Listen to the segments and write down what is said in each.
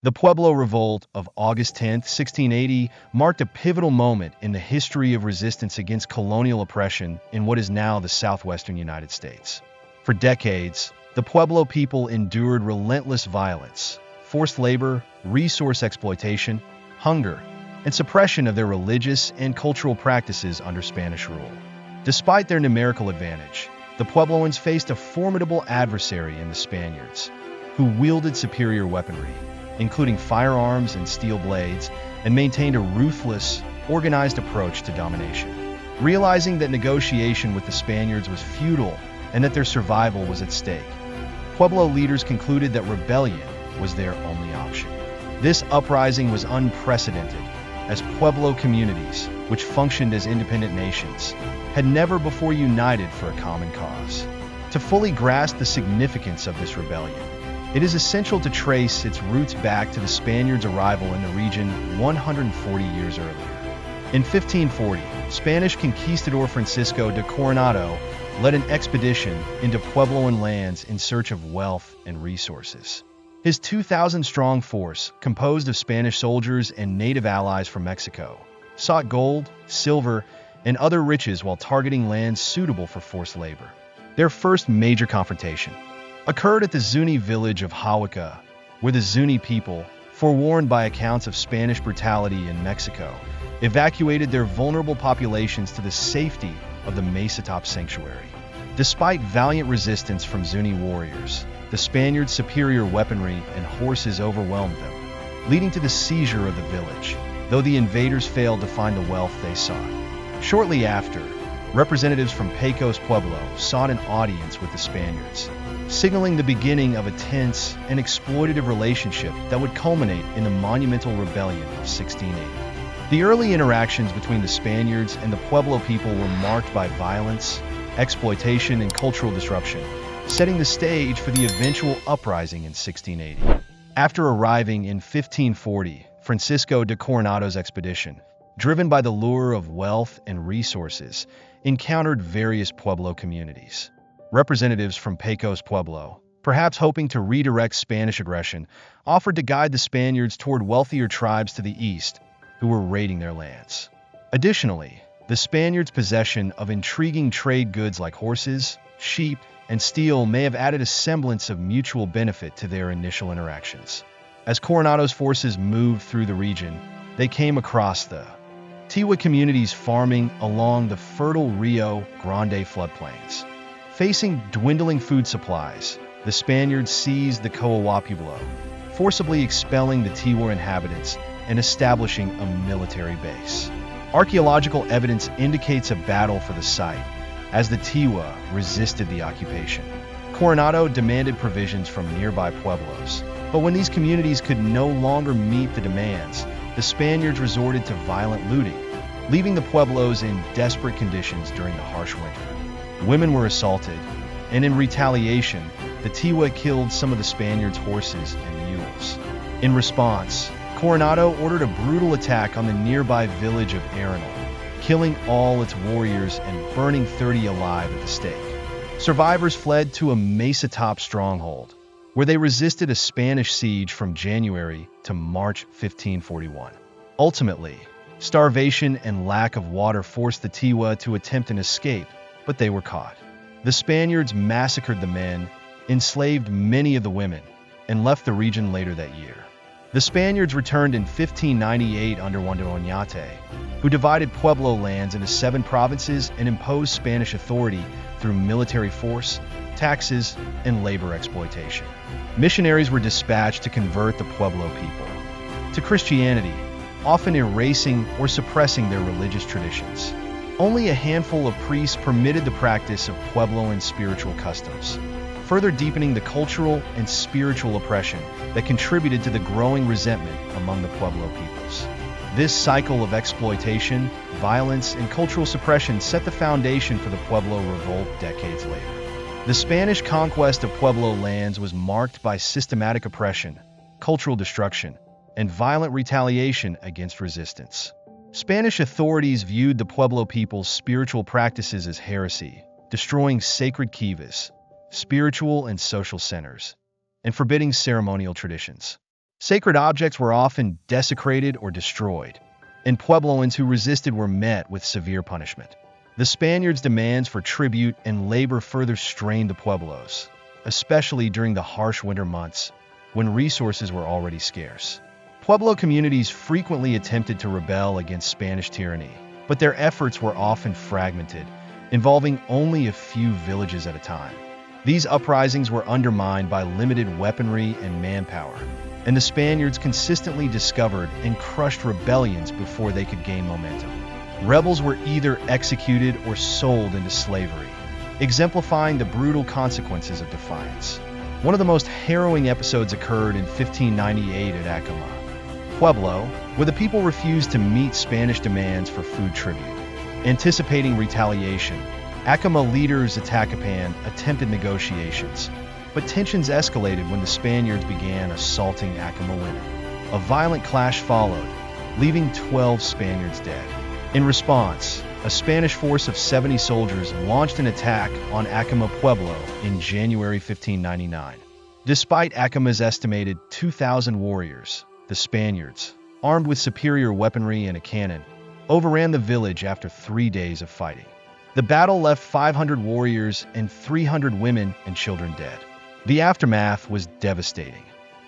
The Pueblo Revolt of August 10, 1680 marked a pivotal moment in the history of resistance against colonial oppression in what is now the southwestern United States. For decades, the Pueblo people endured relentless violence, forced labor, resource exploitation, hunger, and suppression of their religious and cultural practices under Spanish rule. Despite their numerical advantage, the Puebloans faced a formidable adversary in the Spaniards, who wielded superior weaponry, including firearms and steel blades, and maintained a ruthless, organized approach to domination. Realizing that negotiation with the Spaniards was futile and that their survival was at stake, Pueblo leaders concluded that rebellion was their only option. This uprising was unprecedented, as Pueblo communities, which functioned as independent nations, had never before united for a common cause. To fully grasp the significance of this rebellion, it is essential to trace its roots back to the Spaniards' arrival in the region 140 years earlier. In 1540, Spanish conquistador Francisco de Coronado led an expedition into Puebloan lands in search of wealth and resources. His 2,000-strong force, composed of Spanish soldiers and native allies from Mexico, sought gold, silver, and other riches while targeting lands suitable for forced labor. Their first major confrontation occurred at the Zuni village of Hahuaca, where the Zuni people, forewarned by accounts of Spanish brutality in Mexico, evacuated their vulnerable populations to the safety of the Mesatop sanctuary. Despite valiant resistance from Zuni warriors, the Spaniards' superior weaponry and horses overwhelmed them, leading to the seizure of the village, though the invaders failed to find the wealth they sought. Shortly after, representatives from Pecos Pueblo sought an audience with the Spaniards, signaling the beginning of a tense and exploitative relationship that would culminate in the monumental rebellion of 1680. The early interactions between the Spaniards and the Pueblo people were marked by violence, exploitation, and cultural disruption, setting the stage for the eventual uprising in 1680. After arriving in 1540, Francisco de Coronado's expedition, driven by the lure of wealth and resources, encountered various Pueblo communities. Representatives from Pecos Pueblo, perhaps hoping to redirect Spanish aggression, offered to guide the Spaniards toward wealthier tribes to the east who were raiding their lands. Additionally, the Spaniards' possession of intriguing trade goods like horses, sheep, and steel may have added a semblance of mutual benefit to their initial interactions. As Coronado's forces moved through the region, they came across the Tiwa communities farming along the fertile Rio Grande floodplains. Facing dwindling food supplies, the Spaniards seized the Pueblo, forcibly expelling the Tiwa inhabitants and establishing a military base. Archaeological evidence indicates a battle for the site, as the Tiwa resisted the occupation. Coronado demanded provisions from nearby pueblos, but when these communities could no longer meet the demands, the Spaniards resorted to violent looting, leaving the pueblos in desperate conditions during the harsh winter. Women were assaulted, and in retaliation, the Tiwa killed some of the Spaniards' horses and mules. In response, Coronado ordered a brutal attack on the nearby village of Arenal, killing all its warriors and burning 30 alive at the stake. Survivors fled to a Mesatop stronghold, where they resisted a Spanish siege from January to March 1541. Ultimately, starvation and lack of water forced the Tiwa to attempt an escape, but they were caught. The Spaniards massacred the men, enslaved many of the women, and left the region later that year. The Spaniards returned in 1598 under Juan de Oñate, who divided Pueblo lands into 7 provinces and imposed Spanish authority through military force, taxes, and labor exploitation. Missionaries were dispatched to convert the Pueblo people to Christianity, often erasing or suppressing their religious traditions. Only a handful of priests permitted the practice of Puebloan spiritual customs, further deepening the cultural and spiritual oppression that contributed to the growing resentment among the Pueblo peoples. This cycle of exploitation, violence, and cultural suppression set the foundation for the Pueblo Revolt decades later. The Spanish conquest of Pueblo lands was marked by systematic oppression, cultural destruction, and violent retaliation against resistance. Spanish authorities viewed the Pueblo people's spiritual practices as heresy, destroying sacred kivas, spiritual and social centers, and forbidding ceremonial traditions. Sacred objects were often desecrated or destroyed, and Puebloans who resisted were met with severe punishment. The Spaniards' demands for tribute and labor further strained the Pueblos, especially during the harsh winter months when resources were already scarce. Pueblo communities frequently attempted to rebel against Spanish tyranny, but their efforts were often fragmented, involving only a few villages at a time. These uprisings were undermined by limited weaponry and manpower, and the Spaniards consistently discovered and crushed rebellions before they could gain momentum. Rebels were either executed or sold into slavery, exemplifying the brutal consequences of defiance. One of the most harrowing episodes occurred in 1598 at Acoma, Pueblo, where the people refused to meet Spanish demands for food tribute. Anticipating retaliation, Acoma leaders Atacapan attempted negotiations, but tensions escalated when the Spaniards began assaulting Acoma women. A violent clash followed, leaving 12 Spaniards dead. In response, a Spanish force of 70 soldiers launched an attack on Acoma Pueblo in January 1599. Despite Acoma's estimated 2,000 warriors, the Spaniards, armed with superior weaponry and a cannon, overran the village after 3 days of fighting. The battle left 500 warriors and 300 women and children dead. The aftermath was devastating.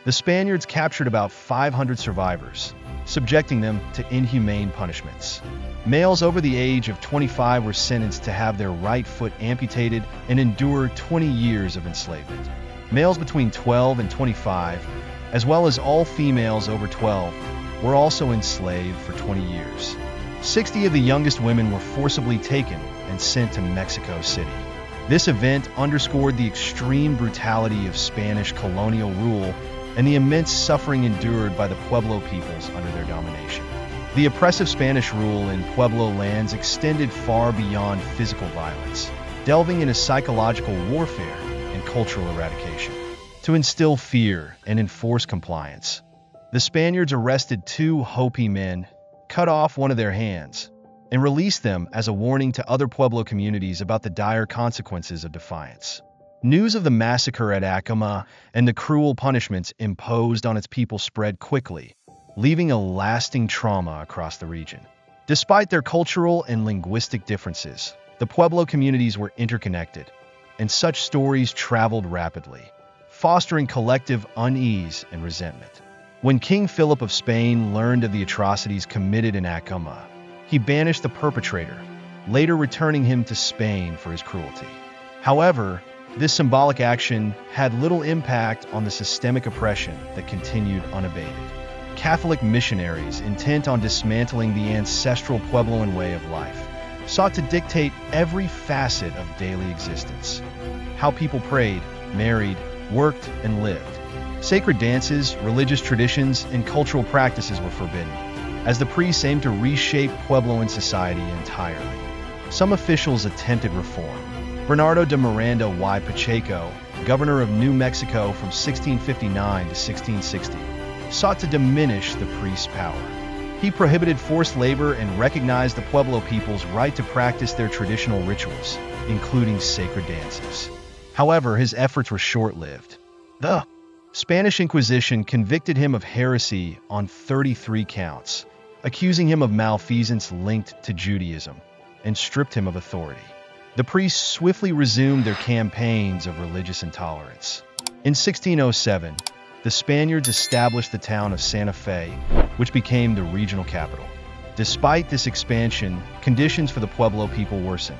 The Spaniards captured about 500 survivors, subjecting them to inhumane punishments. Males over the age of 25 were sentenced to have their right foot amputated and endure 20 years of enslavement. Males between 12 and 25, as well as all females over 12, were also enslaved for 20 years. 60 of the youngest women were forcibly taken and sent to Mexico City. This event underscored the extreme brutality of Spanish colonial rule and the immense suffering endured by the Pueblo peoples under their domination. The oppressive Spanish rule in Pueblo lands extended far beyond physical violence, delving into psychological warfare and cultural eradication. To instill fear and enforce compliance, the Spaniards arrested 2 Hopi men, cut off one of their hands, and released them as a warning to other Pueblo communities about the dire consequences of defiance. News of the massacre at Acoma and the cruel punishments imposed on its people spread quickly, leaving a lasting trauma across the region. Despite their cultural and linguistic differences, the Pueblo communities were interconnected, and such stories traveled rapidly, fostering collective unease and resentment. When King Philip of Spain learned of the atrocities committed in Acoma, he banished the perpetrator, later returning him to Spain for his cruelty. However, this symbolic action had little impact on the systemic oppression that continued unabated. Catholic missionaries, intent on dismantling the ancestral Puebloan way of life, sought to dictate every facet of daily existence: how people prayed, married, worked, and lived. Sacred dances, religious traditions, and cultural practices were forbidden, as the priests aimed to reshape Puebloan society entirely. Some officials attempted reform. Bernardo de Miranda y Pacheco, governor of New Mexico from 1659 to 1660, sought to diminish the priests' power. He prohibited forced labor and recognized the Pueblo people's right to practice their traditional rituals, including sacred dances. However, his efforts were short-lived. The Spanish Inquisition convicted him of heresy on 33 counts, accusing him of malfeasance linked to Judaism, and stripped him of authority. The priests swiftly resumed their campaigns of religious intolerance. In 1607, the Spaniards established the town of Santa Fe, which became the regional capital. Despite this expansion, conditions for the Pueblo people worsened.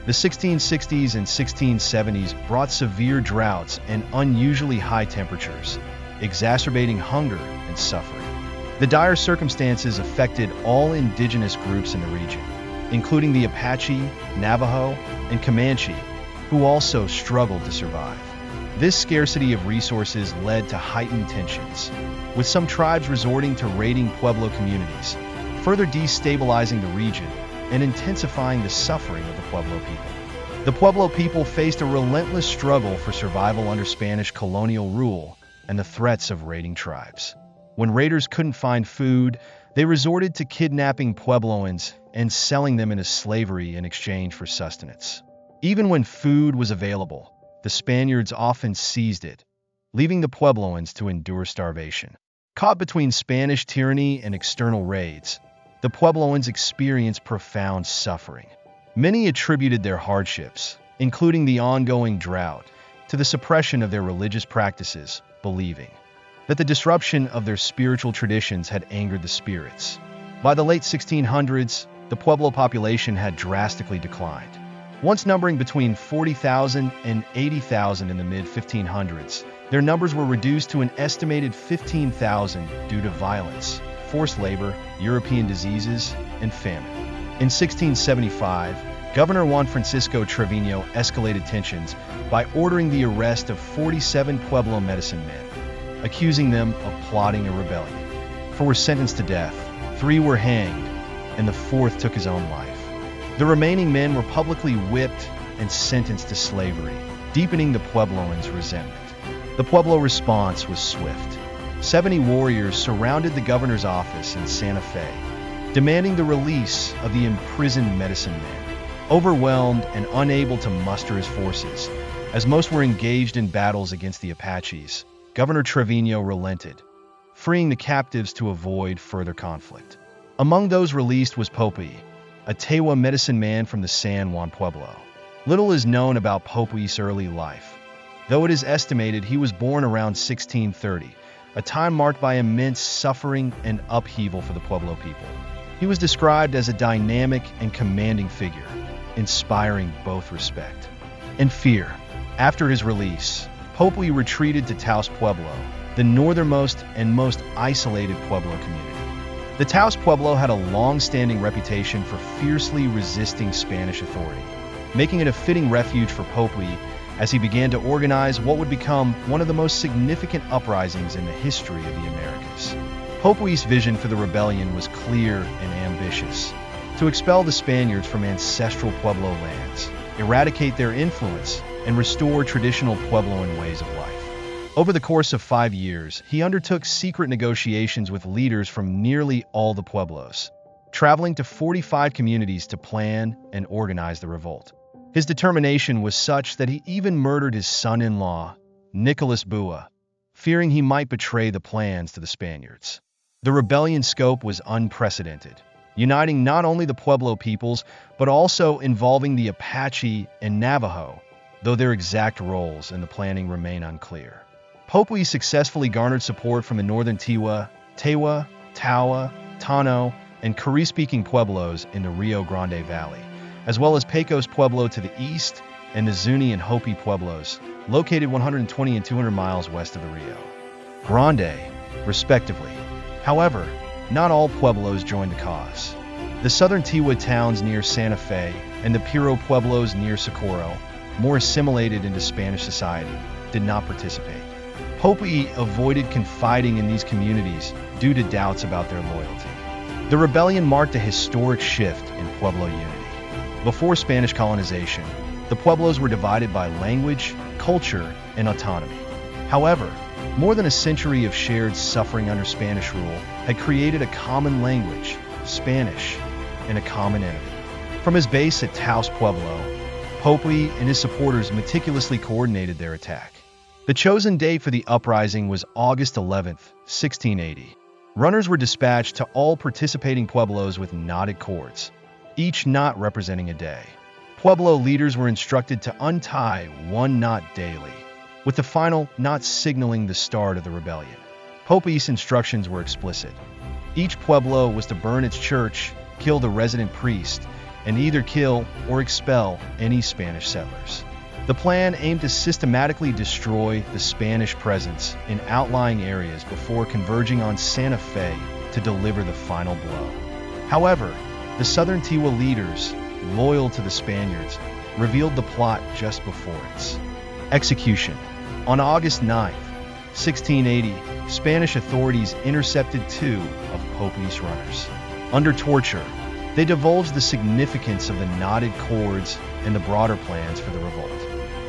The 1660s and 1670s brought severe droughts and unusually high temperatures, exacerbating hunger and suffering. The dire circumstances affected all indigenous groups in the region, including the Apache, Navajo, and Comanche, who also struggled to survive. This scarcity of resources led to heightened tensions, with some tribes resorting to raiding Pueblo communities, further destabilizing the region and intensifying the suffering of the Pueblo people. The Pueblo people faced a relentless struggle for survival under Spanish colonial rule and the threats of raiding tribes. When raiders couldn't find food, they resorted to kidnapping Puebloans and selling them into slavery in exchange for sustenance. Even when food was available, the Spaniards often seized it, leaving the Puebloans to endure starvation. Caught between Spanish tyranny and external raids, the Puebloans experienced profound suffering. Many attributed their hardships, including the ongoing drought, to the suppression of their religious practices, believing that the disruption of their spiritual traditions had angered the spirits. By the late 1600s, the Pueblo population had drastically declined. Once numbering between 40,000 and 80,000 in the mid-1500s, their numbers were reduced to an estimated 15,000 due to violence, forced labor, European diseases, and famine. In 1675, Governor Juan Francisco Trevino escalated tensions by ordering the arrest of 47 Pueblo medicine men, accusing them of plotting a rebellion. 4 were sentenced to death, 3 were hanged, and the 4th took his own life. The remaining men were publicly whipped and sentenced to slavery, deepening the Puebloans' resentment. The Pueblo response was swift. 70 warriors surrounded the governor's office in Santa Fe, demanding the release of the imprisoned medicine men. Overwhelmed and unable to muster his forces, as most were engaged in battles against the Apaches, Governor Trevino relented, freeing the captives to avoid further conflict. Among those released was Popey, a Tewa medicine man from the San Juan Pueblo. Little is known about Popey's early life, though it is estimated he was born around 1630, a time marked by immense suffering and upheaval for the Pueblo people. He was described as a dynamic and commanding figure, inspiring both respect and fear. After his release, Popey retreated to Taos Pueblo, the northernmost and most isolated Pueblo community. The Taos Pueblo had a long-standing reputation for fiercely resisting Spanish authority, making it a fitting refuge for Popey as he began to organize what would become one of the most significant uprisings in the history of the Americas. Popey's vision for the rebellion was clear and ambitious: to expel the Spaniards from ancestral Pueblo lands, eradicate their influence, and restore traditional Puebloan ways of life. Over the course of 5 years, he undertook secret negotiations with leaders from nearly all the Pueblos, traveling to 45 communities to plan and organize the revolt. His determination was such that he even murdered his son-in-law, Nicolas Bua, fearing he might betray the plans to the Spaniards. The rebellion's scope was unprecedented, uniting not only the Pueblo peoples, but also involving the Apache and Navajo, though their exact roles in the planning remain unclear. Popey successfully garnered support from the northern Tewa, Tawa, Tano, and Cree-speaking Pueblos in the Rio Grande Valley, as well as Pecos Pueblo to the east and the Zuni and Hopi Pueblos, located 120 and 200 miles west of the Rio Grande, respectively. However, not all Pueblos joined the cause. The southern Tewa towns near Santa Fe and the Piro Pueblos near Socorro, more assimilated into Spanish society, did not participate. Popey avoided confiding in these communities due to doubts about their loyalty. The rebellion marked a historic shift in Pueblo unity. Before Spanish colonization, the Pueblos were divided by language, culture, and autonomy. However, more than a century of shared suffering under Spanish rule had created a common language, Spanish, and a common enemy. From his base at Taos Pueblo, Popey and his supporters meticulously coordinated their attack. The chosen date for the uprising was August 11, 1680. Runners were dispatched to all participating Pueblos with knotted cords, each knot representing a day. Pueblo leaders were instructed to untie one knot daily, with the final knot signaling the start of the rebellion. Popey's instructions were explicit. Each Pueblo was to burn its church, kill the resident priest, and either kill or expel any Spanish settlers. The plan aimed to systematically destroy the Spanish presence in outlying areas before converging on Santa Fe to deliver the final blow. However, the southern Tewa leaders, loyal to the Spaniards, revealed the plot just before its execution. On August 9, 1680, Spanish authorities intercepted 2 of Popey's runners. Under torture, they divulged the significance of the knotted cords and the broader plans for the revolt.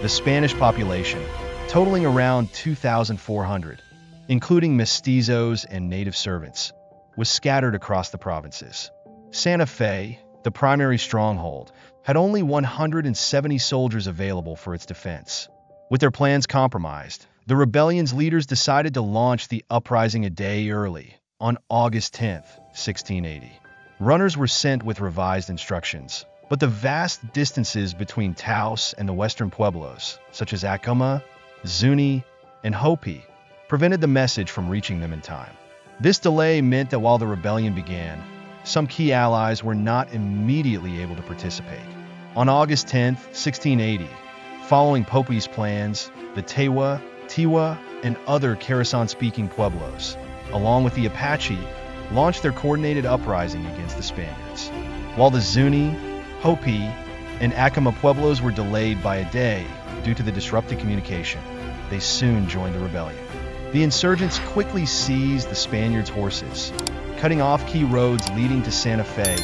The Spanish population, totaling around 2,400, including mestizos and native servants, was scattered across the provinces. Santa Fe, the primary stronghold, had only 170 soldiers available for its defense. With their plans compromised, The rebellion's leaders decided to launch the uprising a day early, on August 10, 1680. Runners were sent with revised instructions, but the vast distances between Taos and the western pueblos, such as Acoma, Zuni, and Hopi, prevented the message from reaching them in time. This delay meant that while the rebellion began, some key allies were not immediately able to participate. On August 10, 1680, following Pope's plans, the Tewa, Tiwa, and other Carasan-speaking pueblos, along with the Apache, launched their coordinated uprising against the Spaniards. While the Zuni, Hopi, and Acoma pueblos were delayed by a day due to the disrupted communication, they soon joined the rebellion. The insurgents quickly seized the Spaniards' horses, cutting off key roads leading to Santa Fe,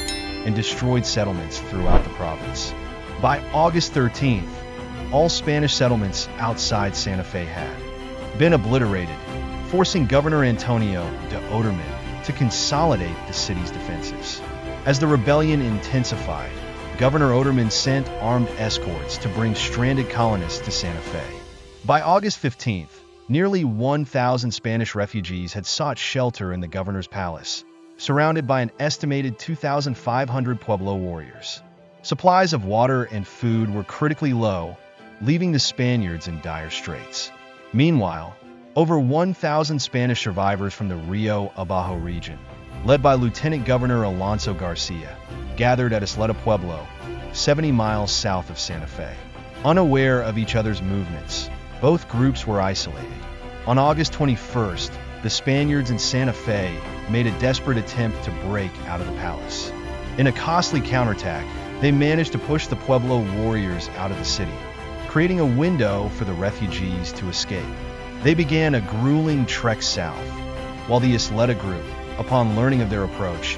and destroyed settlements throughout the province. By August 13th, all Spanish settlements outside Santa Fe had been obliterated, forcing Governor Antonio de Oderman to consolidate the city's defenses. As the rebellion intensified, Governor Oderman sent armed escorts to bring stranded colonists to Santa Fe. By August 15th, nearly 1,000 Spanish refugees had sought shelter in the governor's palace, surrounded by an estimated 2,500 Pueblo warriors. Supplies of water and food were critically low, leaving the Spaniards in dire straits. Meanwhile, over 1,000 Spanish survivors from the Rio Abajo region, led by Lieutenant Governor Alonso Garcia, gathered at Isleta Pueblo, 70 miles south of Santa Fe. Unaware of each other's movements, both groups were isolated. On August 21st, the Spaniards in Santa Fe made a desperate attempt to break out of the palace. In a costly counterattack, they managed to push the Pueblo warriors out of the city, creating a window for the refugees to escape. They began a grueling trek south, while the Isleta group, upon learning of their approach,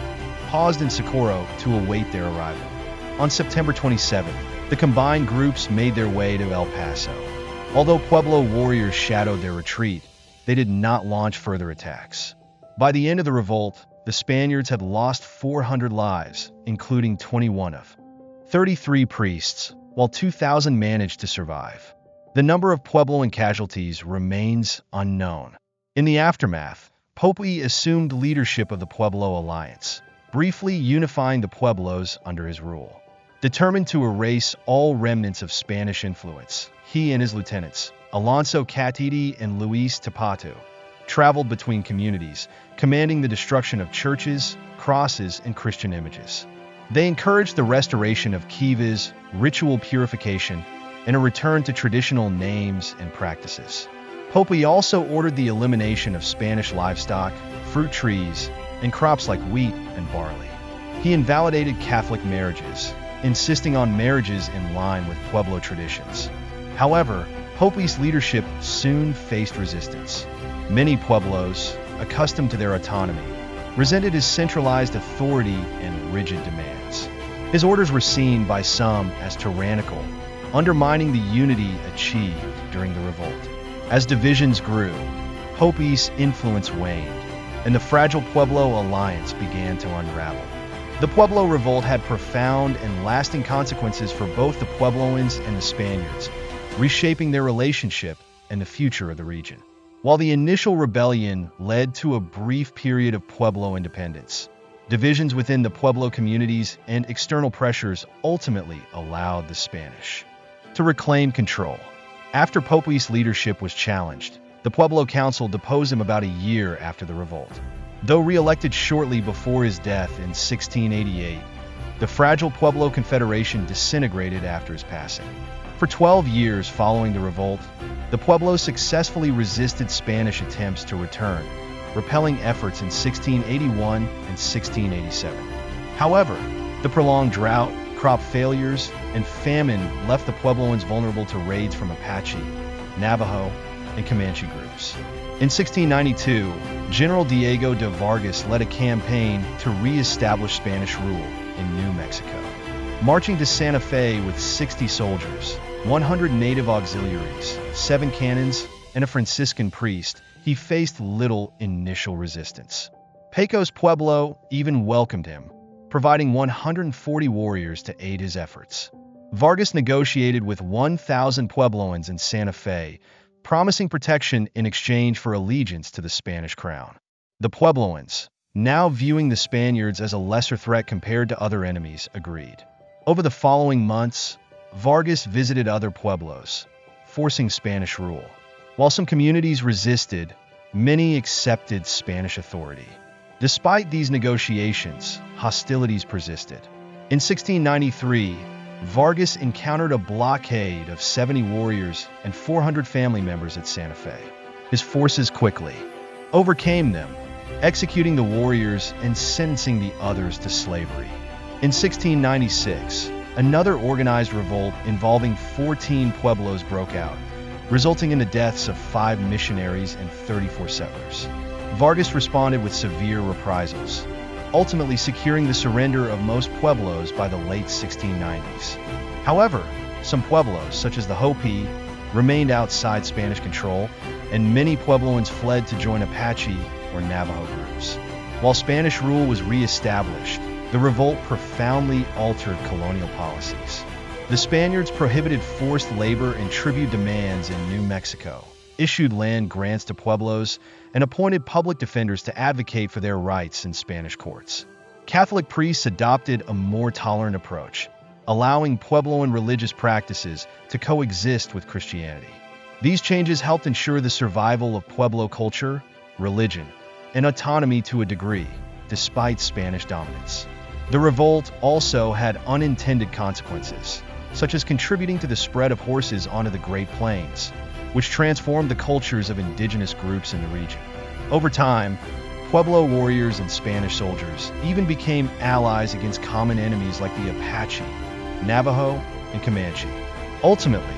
paused in Socorro to await their arrival. On September 27th, the combined groups made their way to El Paso. Although Pueblo warriors shadowed their retreat, they did not launch further attacks. By the end of the revolt, the Spaniards had lost 400 lives, including 21 of 33 priests, while 2,000 managed to survive. The number of Puebloan casualties remains unknown. In the aftermath, Pope assumed leadership of the Pueblo Alliance, briefly unifying the Pueblos under his rule. Determined to erase all remnants of Spanish influence, he and his lieutenants, Alonso Catiti and Luis Tapatu, traveled between communities, commanding the destruction of churches, crosses, and Christian images. They encouraged the restoration of kivas, ritual purification, and a return to traditional names and practices. Pope also ordered the elimination of Spanish livestock, fruit trees, and crops like wheat and barley. He invalidated Catholic marriages, insisting on marriages in line with Pueblo traditions. However, Pope's leadership soon faced resistance. Many Pueblos, accustomed to their autonomy, resented his centralized authority and rigid demands. His orders were seen by some as tyrannical, undermining the unity achieved during the revolt. As divisions grew, Pope's influence waned, and the fragile Pueblo alliance began to unravel. The Pueblo revolt had profound and lasting consequences for both the Puebloans and the Spaniards, reshaping their relationship and the future of the region. While the initial rebellion led to a brief period of Pueblo independence, divisions within the Pueblo communities and external pressures ultimately allowed the Spanish to reclaim control. After Pope's leadership was challenged, the Pueblo Council deposed him about a year after the revolt. Though re-elected shortly before his death in 1688, the fragile Pueblo Confederation disintegrated after his passing. For 12 years following the revolt, the Pueblo successfully resisted Spanish attempts to return, repelling efforts in 1681 and 1687. However, the prolonged drought, crop failures, and famine left the Puebloans vulnerable to raids from Apache, Navajo, and Comanche groups. In 1692, General Diego de Vargas led a campaign to re-establish Spanish rule in New Mexico. Marching to Santa Fe with 60 soldiers, 100 native auxiliaries, 7 cannons, and a Franciscan priest, he faced little initial resistance. Pecos Pueblo even welcomed him, providing 140 warriors to aid his efforts. Vargas negotiated with 1,000 Puebloans in Santa Fe, promising protection in exchange for allegiance to the Spanish crown. The Puebloans, now viewing the Spaniards as a lesser threat compared to other enemies, agreed. Over the following months, Vargas visited other pueblos, forcing Spanish rule. While some communities resisted, many accepted Spanish authority. Despite these negotiations, hostilities persisted. In 1693, Vargas encountered a blockade of 70 warriors and 400 family members at Santa Fe. His forces quickly overcame them, executing the warriors and sentencing the others to slavery. In 1696, another organized revolt involving 14 pueblos broke out, resulting in the deaths of 5 missionaries and 34 settlers. Vargas responded with severe reprisals, ultimately securing the surrender of most pueblos by the late 1690s. However, some pueblos, such as the Hopi, remained outside Spanish control, and many Puebloans fled to join Apache or Navajo groups. While Spanish rule was re-established, the revolt profoundly altered colonial policies. The Spaniards prohibited forced labor and tribute demands in New Mexico, issued land grants to pueblos, and appointed public defenders to advocate for their rights in Spanish courts. Catholic priests adopted a more tolerant approach, allowing Puebloan religious practices to coexist with Christianity. These changes helped ensure the survival of Pueblo culture, religion, and autonomy to a degree, despite Spanish dominance. The revolt also had unintended consequences, such as contributing to the spread of horses onto the Great Plains, which transformed the cultures of indigenous groups in the region. Over time, Pueblo warriors and Spanish soldiers even became allies against common enemies like the Apache, Navajo, and Comanche. Ultimately,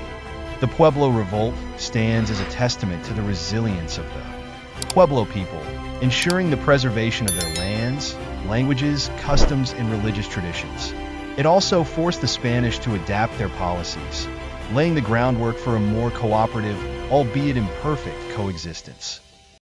the Pueblo Revolt stands as a testament to the resilience of the Pueblo people, ensuring the preservation of their lands, languages, customs, and religious traditions. It also forced the Spanish to adapt their policies, laying the groundwork for a more cooperative, albeit imperfect, coexistence.